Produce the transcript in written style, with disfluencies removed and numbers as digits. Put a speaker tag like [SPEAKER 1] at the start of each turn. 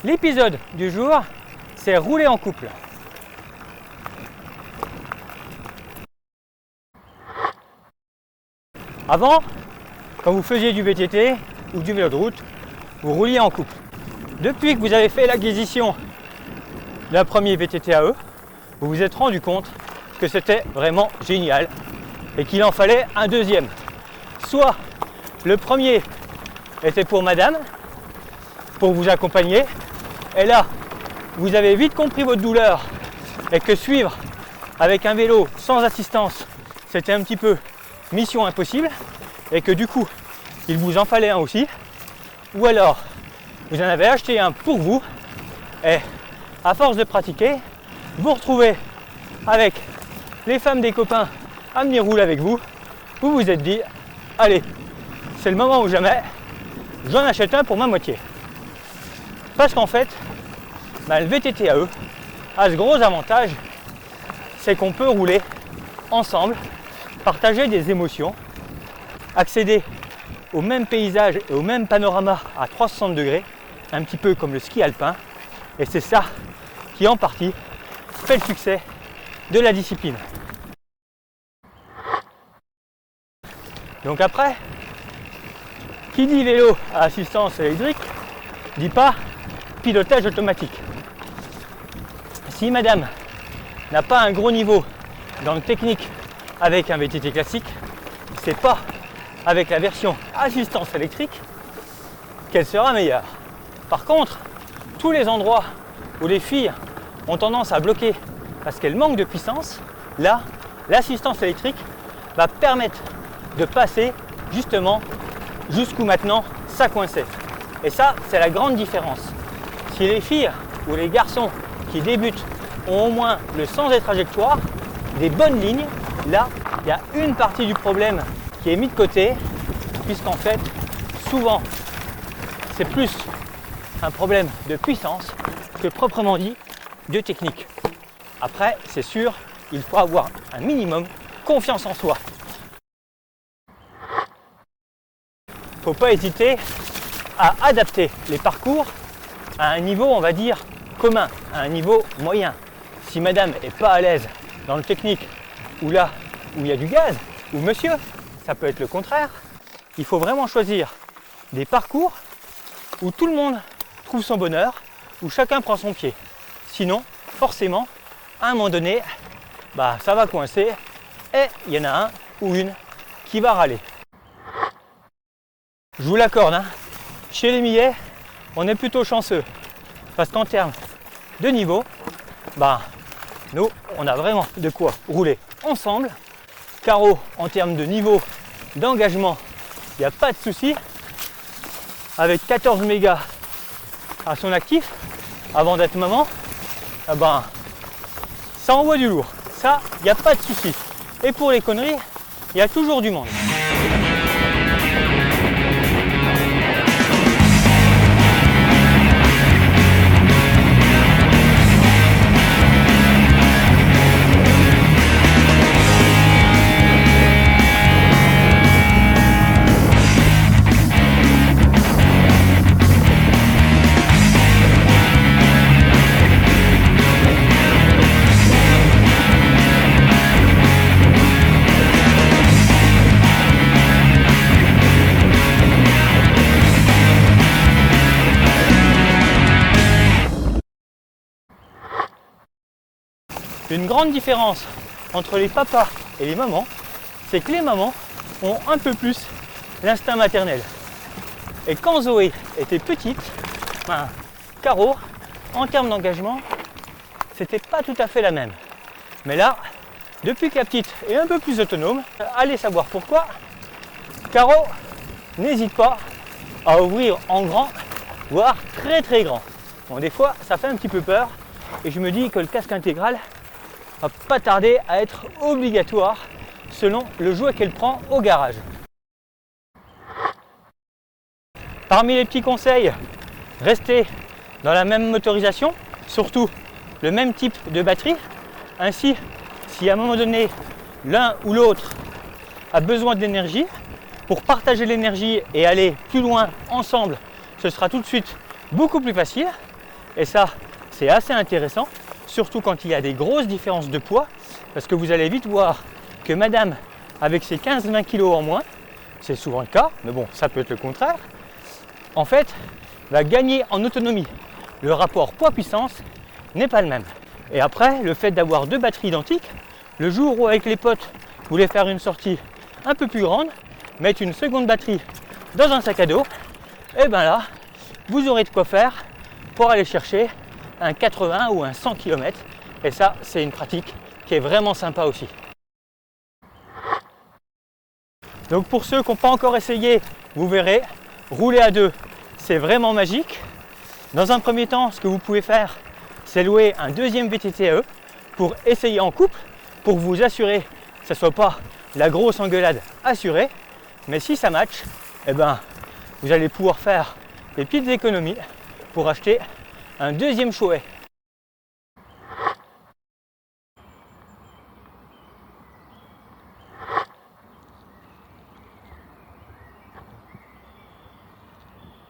[SPEAKER 1] L'épisode du jour, c'est rouler en couple. Avant, quand vous faisiez du VTT ou du vélo de route, vous rouliez en couple. Depuis que vous avez fait l'acquisition d'un premier VTT AE, vous vous êtes rendu compte que c'était vraiment génial et qu'il en fallait un deuxième. Soit le premier était pour madame, pour vous accompagner, et là, vous avez vite compris votre douleur et que suivre avec un vélo sans assistance, c'était un petit peu mission impossible et que du coup, il vous en fallait un aussi. Ou alors, vous en avez acheté un pour vous et à force de pratiquer, vous retrouvez avec les femmes des copains à venir rouler avec vous. Vous vous êtes dit, allez, c'est le moment ou jamais, j'en achète un pour ma moitié. Parce qu'en fait, le VTT AE a ce gros avantage, c'est qu'on peut rouler ensemble, partager des émotions, accéder au même paysage et au même panorama à 360 degrés, un petit peu comme le ski alpin. Et c'est ça qui en partie fait le succès de la discipline. Donc après, qui dit vélo à assistance électrique, dit pas pilotage automatique. Si madame n'a pas un gros niveau dans le technique avec un VTT classique, c'est pas avec la version assistance électrique qu'elle sera meilleure. Par contre, tous les endroits où les filles ont tendance à bloquer parce qu'elles manquent de puissance, là, l'assistance électrique va permettre de passer justement jusqu'où maintenant ça coinçait. Et ça, c'est la grande différence. Si les filles ou les garçons qui débutent ont au moins le sens des trajectoires, des bonnes lignes, là, il y a une partie du problème qui est mis de côté, puisqu'en fait, souvent, c'est plus un problème de puissance que proprement dit de technique. Après, c'est sûr, il faut avoir un minimum confiance en soi. Faut pas hésiter à adapter les parcours à un niveau, on va dire, commun, à un niveau moyen. Si madame n'est pas à l'aise dans le technique, ou là où il y a du gaz, ou monsieur, ça peut être le contraire, il faut vraiment choisir des parcours où tout le monde trouve son bonheur, où chacun prend son pied. Sinon, forcément, à un moment donné, ça va coincer et il y en a un ou une qui va râler. Je vous l'accorde, hein. Chez les Millets, on est plutôt chanceux parce qu'en termes de niveau, nous, on a vraiment de quoi rouler ensemble. Caro, en termes de niveau d'engagement, il n'y a pas de souci. Avec 14 mégas à son actif, avant d'être maman, ça envoie du lourd. Ça, il n'y a pas de souci. Et pour les conneries, il y a toujours du monde. Une grande différence entre les papas et les mamans, c'est que les mamans ont un peu plus l'instinct maternel. Et quand Zoé était petite, Caro, en termes d'engagement, c'était pas tout à fait la même. Mais là, depuis que la petite est un peu plus autonome, allez savoir pourquoi, Caro n'hésite pas à ouvrir en grand, voire très très grand. Bon, des fois, ça fait un petit peu peur et je me dis que le casque intégral va pas tarder à être obligatoire selon le jouet qu'elle prend au garage. Parmi les petits conseils, restez dans la même motorisation, surtout le même type de batterie. Ainsi, si à un moment donné, l'un ou l'autre a besoin d'énergie, pour partager l'énergie et aller plus loin ensemble, ce sera tout de suite beaucoup plus facile. Et ça, c'est assez intéressant, surtout quand il y a des grosses différences de poids, parce que vous allez vite voir que madame, avec ses 15-20 kg en moins, c'est souvent le cas, mais bon, ça peut être le contraire, en fait, va gagner en autonomie. Le rapport poids-puissance n'est pas le même. Et après, le fait d'avoir deux batteries identiques, le jour où avec les potes, vous voulez faire une sortie un peu plus grande, mettre une seconde batterie dans un sac à dos, et bien là, vous aurez de quoi faire pour aller chercher un 80 ou un 100 km. Et ça, c'est une pratique qui est vraiment sympa aussi. Donc pour ceux qui n'ont pas encore essayé, vous verrez, rouler à deux, c'est vraiment magique. Dans un premier temps, ce que vous pouvez faire, c'est louer un deuxième VTT AE pour essayer en couple, pour vous assurer que ce ne soit pas la grosse engueulade assurée. Mais si ça match, eh ben, vous allez pouvoir faire des petites économies pour acheter un deuxième Shoei.